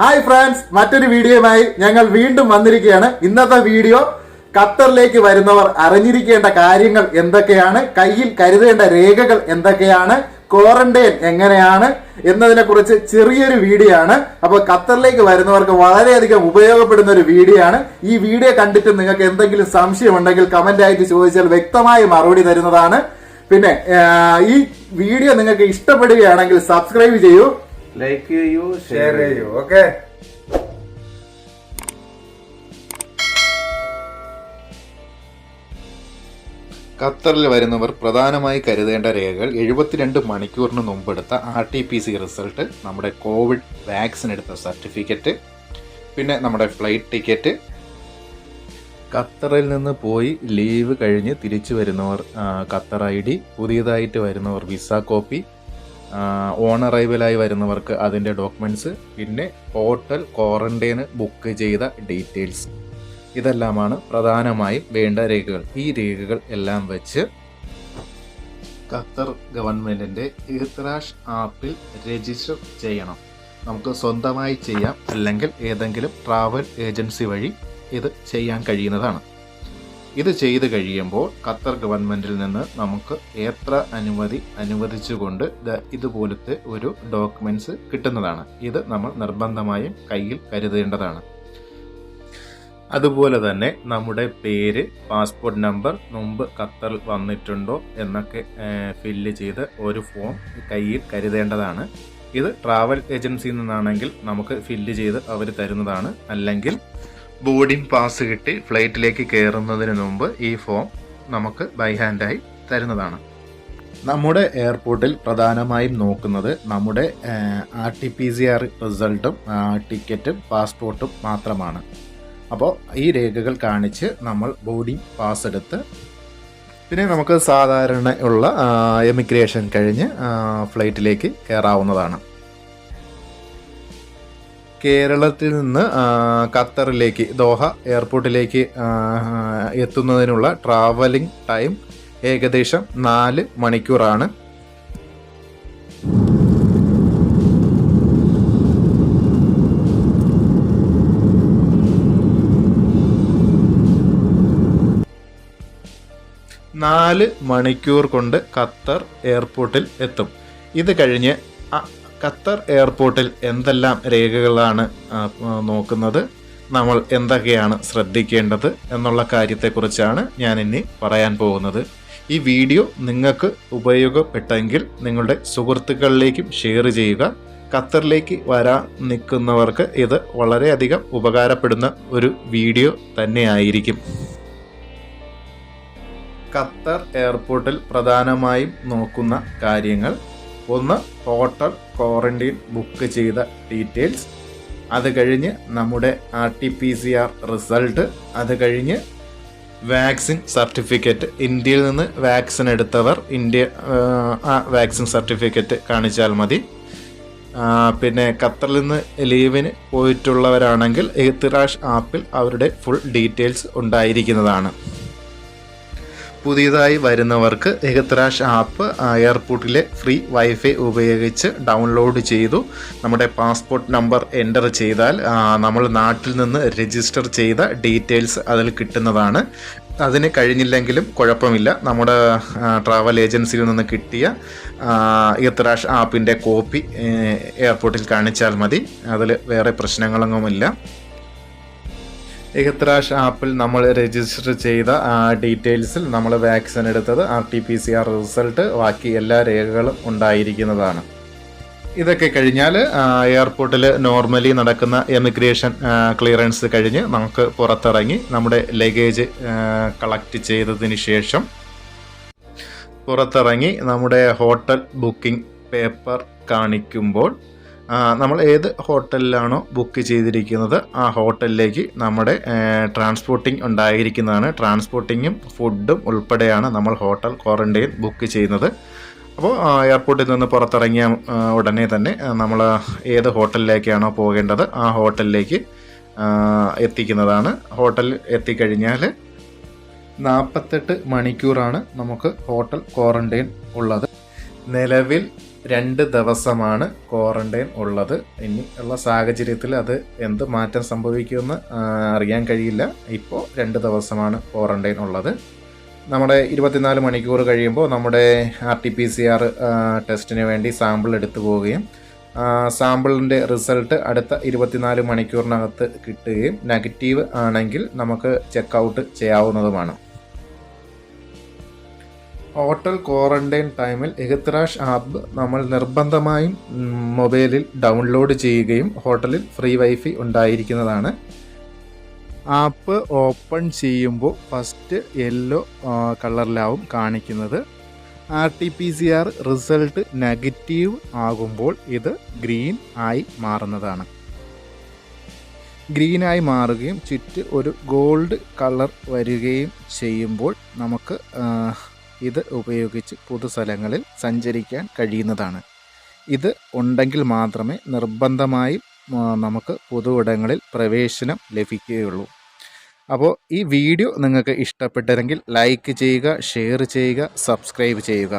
Hi friends, മറ്റൊരു വീഡിയോയുമായി ഞങ്ങൾ വീണ്ടും വന്നിരിക്കുകയാണ്. ഇന്നത്തെ വീഡിയോ ഖത്തറിലേക്ക് വരുന്നവർ അറിഞ്ഞിരിക്കേണ്ട കാര്യങ്ങൾ എന്തൊക്കെയാണ്, കയ്യിൽ കരുതേണ്ട രേഖകൾ എന്തൊക്കെയാണ്, ക്വാറന്റൈൻ എങ്ങനെയാണ് എന്നതിനെ കുറിച്ച് ചെറിയൊരു വീഡിയോ ആണ്. അപ്പോൾ ഖത്തറിലേക്ക് വരുന്നവർക്ക് വളരെയധികം ഉപയോഗപ്പെടുന്ന ഒരു വീഡിയോ ആണ്. ഈ വീഡിയോ കണ്ടിട്ട് നിങ്ങൾക്ക് എന്തെങ്കിലും സംശയം ഉണ്ടെങ്കിൽ കമന്റ് ആയിട്ട് ചോദിച്ചാൽ വ്യക്തമായി മറുപടി തരുന്നതാണ്. പിന്നെ ഈ വീഡിയോ നിങ്ങൾക്ക് ഇഷ്ടപ്പെടുകയാണെങ്കിൽ സബ്സ്ക്രൈബ് ചെയ്യൂ, ലൈക്ക് ചെയ്യൂ, ഷെയർ ചെയ്യൂ. ഓക്കെ, ഖത്തറിൽ വരുന്നവർ പ്രധാനമായി കരുതേണ്ട രേഖകൾ 72 മണിക്കൂറിന് മുമ്പെടുത്ത RT-PC റിസൾട്ട്, നമ്മുടെ കോവിഡ് വാക്സിൻ എടുത്ത സർട്ടിഫിക്കറ്റ്, പിന്നെ നമ്മുടെ ഫ്ലൈറ്റ് ടിക്കറ്റ്, ഖത്തറിൽ നിന്ന് പോയി ലീവ് കഴിഞ്ഞ് തിരിച്ചു വരുന്നവർ ഖത്തർ ID, പുതിയതായിട്ട് വരുന്നവർ വിസ കോപ്പി, ഓൺ അറൈവലായി വരുന്നവർക്ക് അതിൻ്റെ ഡോക്യുമെൻറ്റ്സ്, പിന്നെ ഹോട്ടൽ ക്വാറന്റൈന് ബുക്ക് ചെയ്ത ഡീറ്റെയിൽസ്. ഇതെല്ലാമാണ് പ്രധാനമായും വേണ്ട രേഖകൾ. ഈ രേഖകൾ എല്ലാം വെച്ച് ഖത്തർ ഗവൺമെൻറ്റിൻ്റെ ഇഹ്തിറാഷ് ആപ്പിൽ രജിസ്റ്റർ ചെയ്യണം. നമുക്ക് സ്വന്തമായി ചെയ്യാം, അല്ലെങ്കിൽ ഏതെങ്കിലും ട്രാവൽ ഏജൻസി വഴി ഇത് ചെയ്യാൻ കഴിയുന്നതാണ്. ഇത് ചെയ്ത് കഴിയുമ്പോൾ ഖത്തർ ഗവൺമെൻറ്റിൽ നിന്ന് നമുക്ക് യാത്ര അനുവദിച്ചുകൊണ്ട് ഇതുപോലത്തെ ഒരു ഡോക്യുമെൻറ്റ്സ് കിട്ടുന്നതാണ്. ഇത് നമ്മൾ നിർബന്ധമായും കയ്യിൽ കരുതേണ്ടതാണ്. അതുപോലെ തന്നെ നമ്മുടെ പേര്, പാസ്പോർട്ട് നമ്പർ, മുമ്പ് ഖത്തറിൽ വന്നിട്ടുണ്ടോ എന്നൊക്കെ ഫില്ല് ചെയ്ത് ഒരു ഫോം കയ്യിൽ കരുതേണ്ടതാണ്. ഇത് ട്രാവൽ ഏജൻസിയിൽ നിന്നാണെങ്കിൽ നമുക്ക് ഫില്ല് ചെയ്ത് അവർ തരുന്നതാണ്. അല്ലെങ്കിൽ ബോർഡിംഗ് പാസ് കിട്ടി ഫ്ലൈറ്റിലേക്ക് കയറുന്നതിന് മുമ്പ് ഈ ഫോം നമുക്ക് ബൈ ഹാൻഡായി തരുന്നതാണ്. നമ്മുടെ എയർപോർട്ടിൽ പ്രധാനമായും നോക്കുന്നത് നമ്മുടെ RT-PCR റിസൾട്ടും ടിക്കറ്റും പാസ്പോർട്ടും മാത്രമാണ്. അപ്പോൾ ഈ രേഖകൾ കാണിച്ച് നമ്മൾ ബോർഡിംഗ് പാസ് എടുത്ത് പിന്നെ നമുക്ക് സാധാരണ ഉള്ള എമിഗ്രേഷൻ കഴിഞ്ഞ് ഫ്ലൈറ്റിലേക്ക് കയറാവുന്നതാണ്. കേരളത്തിൽ നിന്ന് ഖത്തറിലേക്ക് ദോഹ എയർപോർട്ടിലേക്ക് എത്തുന്നതിനുള്ള ട്രാവലിംഗ് ടൈം ഏകദേശം 4 മണിക്കൂറാണ്. മണിക്കൂർ കൊണ്ട് ഖത്തർ എയർപോർട്ടിൽ എത്തും. ഇത് കഴിഞ്ഞ് ഖത്തർ എയർപോർട്ടിൽ എന്തെല്ലാം രേഖകളാണ് നോക്കുന്നത്, നമ്മൾ എന്തൊക്കെയാണ് ശ്രദ്ധിക്കേണ്ടത് എന്നുള്ള കാര്യത്തെക്കുറിച്ചാണ് ഞാൻ ഇനി പറയാൻ പോകുന്നത്. ഈ വീഡിയോ നിങ്ങൾക്ക് ഉപയോഗപ്പെട്ടെങ്കിൽ നിങ്ങളുടെ സുഹൃത്തുക്കളിലേക്കും ഷെയർ ചെയ്യുക. ഖത്തറിലേക്ക് വരാൻ നിൽക്കുന്നവർക്ക് ഇത് വളരെയധികം ഉപകാരപ്പെടുന്ന ഒരു വീഡിയോ തന്നെയായിരിക്കും. ഖത്തർ എയർപോർട്ടിൽ പ്രധാനമായും നോക്കുന്ന കാര്യങ്ങൾ: 1. ഹോട്ടൽ ക്വാറന്റൈൻ ബുക്ക് ചെയ്ത ഡീറ്റെയിൽസ്, അത് കഴിഞ്ഞ് നമ്മുടെ RT-PCR റിസൾട്ട്, അത് കഴിഞ്ഞ് വാക്സിൻ സർട്ടിഫിക്കറ്റ്. ഇന്ത്യയിൽ നിന്ന് വാക്സിൻ എടുത്തവർ വാക്സിൻ സർട്ടിഫിക്കറ്റ് കാണിച്ചാൽ മതി. പിന്നെ ഖത്തറിൽ നിന്ന് ലീവിന് പോയിട്ടുള്ളവരാണെങ്കിൽ ഇഹ്തിറാഷ് ആപ്പിൽ അവരുടെ ഫുൾ ഡീറ്റെയിൽസ് ഉണ്ടായിരിക്കുന്നതാണ്. പുതിയതായി വരുന്നവർക്ക് ഇഹ്തിറാഷ് ആപ്പ് എയർപോർട്ടിലെ ഫ്രീ വൈഫൈ ഉപയോഗിച്ച് ഡൗൺലോഡ് ചെയ്തു നമ്മുടെ പാസ്പോർട്ട് നമ്പർ എൻ്റർ ചെയ്താൽ നമ്മൾ നാട്ടിൽ നിന്ന് രജിസ്റ്റർ ചെയ്ത ഡീറ്റെയിൽസ് അതിൽ കിട്ടുന്നതാണ്. അതിന് കഴിഞ്ഞില്ലെങ്കിലും കുഴപ്പമില്ല, നമ്മുടെ ട്രാവൽ ഏജൻസിയിൽ നിന്ന് കിട്ടിയ ഇഹ്തിറാഷ് ആപ്പിൻ്റെ കോപ്പി എയർപോർട്ടിൽ കാണിച്ചാൽ മതി. അതിൽ വേറെ പ്രശ്നങ്ങളൊന്നുമില്ല. ഇഹ്തിറാഷ് ആപ്പിൽ നമ്മൾ രജിസ്റ്റർ ചെയ്ത ഡീറ്റെയിൽസിൽ നമ്മൾ വാക്സിൻ എടുത്തത്, RT-PCR റിസൾട്ട്, ബാക്കി എല്ലാ രേഖകളും ഉണ്ടായിരിക്കുന്നതാണ്. ഇതൊക്കെ കഴിഞ്ഞാൽ എയർപോർട്ടിൽ നോർമലി നടക്കുന്ന എമിഗ്രേഷൻ ക്ലിയറൻസ് കഴിഞ്ഞ് നമുക്ക് പുറത്തിറങ്ങി നമ്മുടെ ലഗേജ് കളക്ട് ചെയ്തതിന് ശേഷം പുറത്തിറങ്ങി നമ്മുടെ ഹോട്ടൽ ബുക്കിംഗ് പേപ്പർ കാണിക്കുമ്പോൾ നമ്മൾ ഏത് ഹോട്ടലിലാണോ ബുക്ക് ചെയ്തിരിക്കുന്നത് ആ ഹോട്ടലിലേക്ക് നമ്മുടെ ട്രാൻസ്പോർട്ടിംഗ് ഉണ്ടായിരിക്കുന്നതാണ്. ട്രാൻസ്പോർട്ടിങ്ങും ഫുഡും ഉൾപ്പെടെയാണ് നമ്മൾ ഹോട്ടൽ ക്വാറന്റൈൻ ബുക്ക് ചെയ്യുന്നത്. അപ്പോൾ എയർപോർട്ടിൽ നിന്ന് പുറത്തിറങ്ങിയ ഉടനെ തന്നെ നമ്മൾ ഏത് ഹോട്ടലിലേക്കാണോ പോകേണ്ടത് ആ ഹോട്ടലിലേക്ക് എത്തിക്കുന്നതാണ്. ഹോട്ടലിൽ എത്തിക്കഴിഞ്ഞാൽ 48 മണിക്കൂറാണ് നമുക്ക് ഹോട്ടൽ ക്വാറന്റൈൻ ഉള്ളത്. നിലവിൽ 2 ദിവസമാണ് ക്വാറന്റൈൻ ഉള്ളത്. ഇനി ഉള്ള സാഹചര്യത്തിൽ അത് എന്ത് മാറ്റം സംഭവിക്കുമെന്ന് അറിയാൻ കഴിയില്ല. ഇപ്പോൾ 2 ദിവസമാണ് ക്വാറന്റൈൻ ഉള്ളത്. നമ്മുടെ 24 മണിക്കൂർ കഴിയുമ്പോൾ നമ്മുടെ RT-PCR ടെസ്റ്റിന് വേണ്ടി സാമ്പിൾ എടുത്തു പോവുകയും സാമ്പിളിൻ്റെ റിസൾട്ട് അടുത്ത 24 മണിക്കൂറിനകത്ത് കിട്ടുകയും നെഗറ്റീവ് ആണെങ്കിൽ നമുക്ക് ചെക്കൗട്ട് ചെയ്യാവുന്നതുമാണ്. ഹോട്ടൽ ക്വാറന്റൈൻ ടൈമിൽ എഹ്ത്രാഷ് ആപ്പ് നമ്മൾ നിർബന്ധമായും മൊബൈലിൽ ഡൗൺലോഡ് ചെയ്യുകയും ഹോട്ടലിൽ ഫ്രീ വൈഫൈ ഉണ്ടായിരിക്കുന്നതാണ്. ആപ്പ് ഓപ്പൺ ചെയ്യുമ്പോൾ ഫസ്റ്റ് യെല്ലോ കളറിലാവും കാണിക്കുന്നത്. RT-PCR റിസൾട്ട് നെഗറ്റീവ് ആകുമ്പോൾ ഇത് ഗ്രീൻ ആയി മാറുന്നതാണ്. ഗ്രീനായി മാറുകയും ചുറ്റ് ഒരു ഗോൾഡ് കളർ വരികയും ചെയ്യുമ്പോൾ നമുക്ക് ഇത് ഉപയോഗിച്ച് പൊതുസ്ഥലങ്ങളിൽ സഞ്ചരിക്കാൻ കഴിയുന്നതാണ്. ഇത് ഉണ്ടെങ്കിൽ മാത്രമേ നിർബന്ധമായും നമുക്ക് പൊതുവിടങ്ങളിൽ പ്രവേശനം ലഭിക്കുകയുള്ളൂ. അപ്പോൾ ഈ വീഡിയോ നിങ്ങൾക്ക് ഇഷ്ടപ്പെട്ടെങ്കിൽ ലൈക്ക് ചെയ്യുക, ഷെയർ ചെയ്യുക, സബ്സ്ക്രൈബ് ചെയ്യുക.